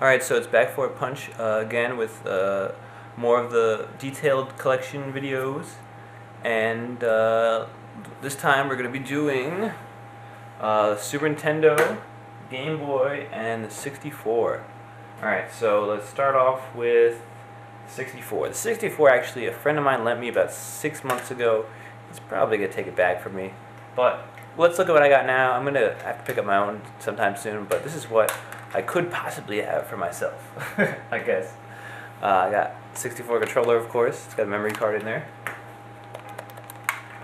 Alright, so it's BackForwardPunch again with more of the detailed collection videos, and this time we're going to be doing Super Nintendo, Game Boy, and the 64. Alright, so let's start off with 64. The 64 actually a friend of mine lent me about 6 months ago. He's probably going to take it back from me, but let's look at what I got now. I'm going to have to pick up my own sometime soon, but this is what I could possibly have for myself, I guess. I got 64 controller, of course. It's got a memory card in there.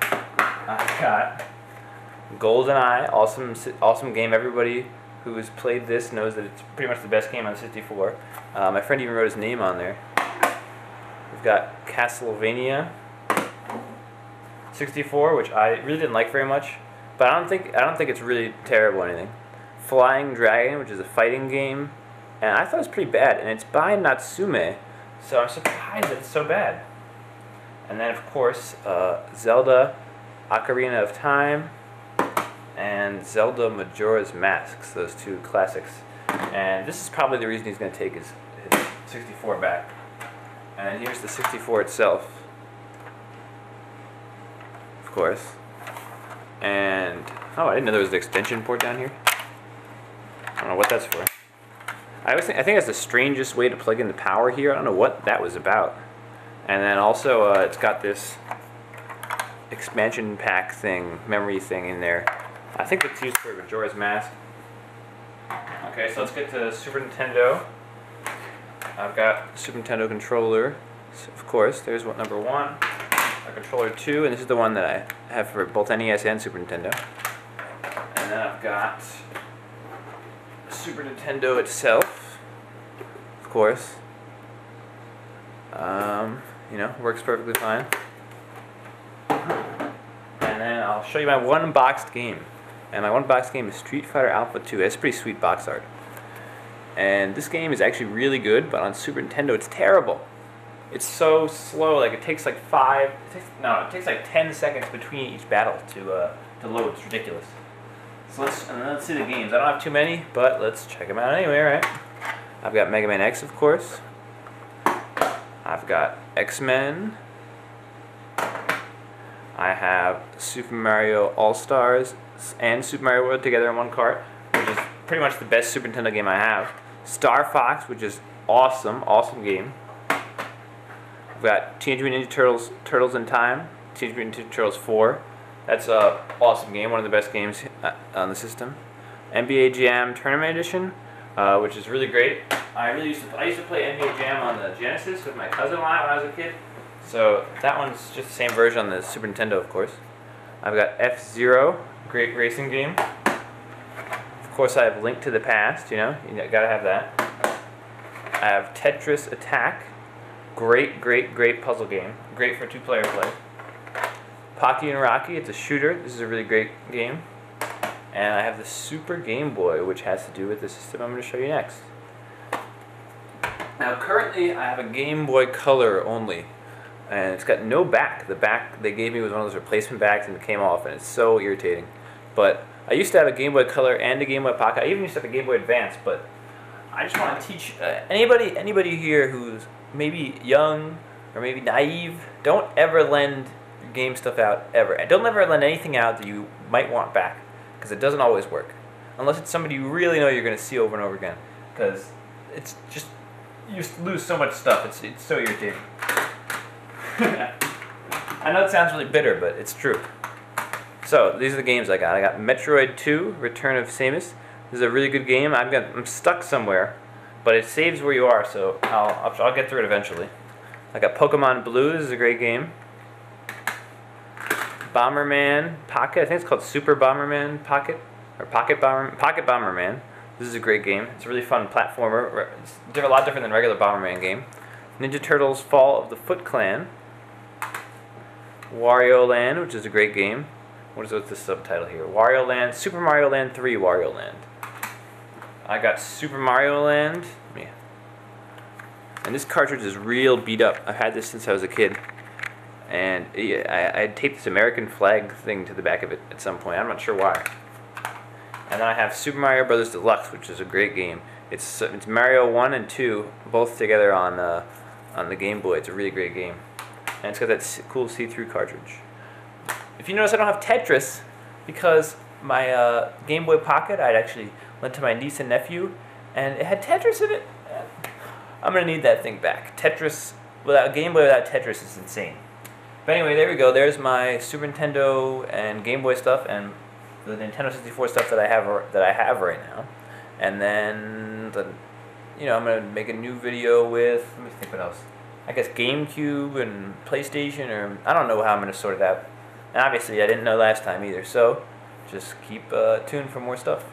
I got GoldenEye, awesome game. Everybody who has played this knows that it's pretty much the best game on 64. My friend even wrote his name on there. We've got Castlevania 64, which I really didn't like very much, but I don't think it's really terrible or anything. Flying Dragon, which is a fighting game, and I thought it was pretty bad, and it's by Natsume, so I'm surprised that it's so bad. And then, of course, Zelda Ocarina of Time and Zelda Majora's Mask, those two classics. And this is probably the reason he's going to take his 64 back. And here's the 64 itself, of course. And, oh, I didn't know there was an extension port down here. I don't know what that's for. I think that's the strangest way to plug in the power here. I don't know what that was about. And then also it's got this expansion pack thing, memory thing in there. I think it's used for Majora's Mask. Okay, so let's get to Super Nintendo. I've got Super Nintendo controller, of course. There's number 1, a controller 2, and this is the one that I have for both NES and Super Nintendo. And then I've got Super Nintendo itself, of course. Works perfectly fine. And then I'll show you my one boxed game. And my one boxed game is Street Fighter Alpha 2. It's pretty sweet box art. And this game is actually really good, but on Super Nintendo it's terrible. It's so slow, like it takes like 10 seconds between each battle to load. It's ridiculous. So let's see the games. I don't have too many, but let's check them out anyway, right? I've got Mega Man X, of course. I've got X-Men. I have Super Mario All-Stars and Super Mario World together in one cart, which is pretty much the best Super Nintendo game I have. Star Fox, which is awesome game. I've got Teenage Mutant Ninja Turtles in Time, Teenage Mutant Ninja Turtles 4. That's an awesome game, one of the best games on the system. NBA Jam Tournament Edition, which is really great. I used to play NBA Jam on the Genesis with my cousin a lot when I was a kid. So that one's just the same version on the Super Nintendo, of course. I've got F-Zero, great racing game. Of course, I have Link to the Past. You gotta have that. I have Tetris Attack, great puzzle game, great for 2-player play. Pocky and Rocky, it's a shooter. This is a really great game. And I have the Super Game Boy, which has to do with the system I'm going to show you next. Now currently I have a Game Boy Color only, and it's got no back. The back they gave me was one of those replacement backs, and it came off, and it's so irritating. But I used to have a Game Boy Color and a Game Boy Pocket. I even used to have a Game Boy Advance, but I just want to teach anybody here who's maybe young or maybe naive, don't ever lend game stuff out ever. And don't ever lend anything out that you might want back, because it doesn't always work unless it's somebody you really know you're going to see over and over again, because it's just, you lose so much stuff. It's so irritating. I know it sounds really bitter, but it's true. So these are the games I got. I got Metroid 2 Return of Samus. This is a really good game. I'm stuck somewhere, but it saves where you are, so I'll get through it eventually. I got Pokemon Blue. This is a great game. Bomberman Pocket. I think it's called Super Bomberman Pocket, or Pocket Bomberman. This is a great game. It's a really fun platformer. It's a lot different than regular Bomberman game. Ninja Turtles Fall of the Foot Clan. Wario Land, which is a great game. What's the subtitle here? Wario Land, Super Mario Land 3 Wario Land. I got Super Mario Land. And this cartridge is real beat up. I've had this since I was a kid. And I had taped this American flag thing to the back of it at some point. I'm not sure why. And then I have Super Mario Bros. Deluxe, which is a great game. It's Mario 1 and 2 both together on the Game Boy. It's a really great game, and it's got that cool see-through cartridge. If you notice, I don't have Tetris because my Game Boy Pocket I'd actually lent to my niece and nephew, and it had Tetris in it. I'm gonna need that thing back. Tetris without Game Boy without Tetris is insane. But anyway, there we go. There's my Super Nintendo and Game Boy stuff, and the Nintendo 64 stuff that I have right now. And then I'm gonna make a new video with, let me think what else. I guess GameCube and PlayStation, or I don't know how I'm gonna sort it out. And obviously I didn't know last time either. So just keep tuned for more stuff.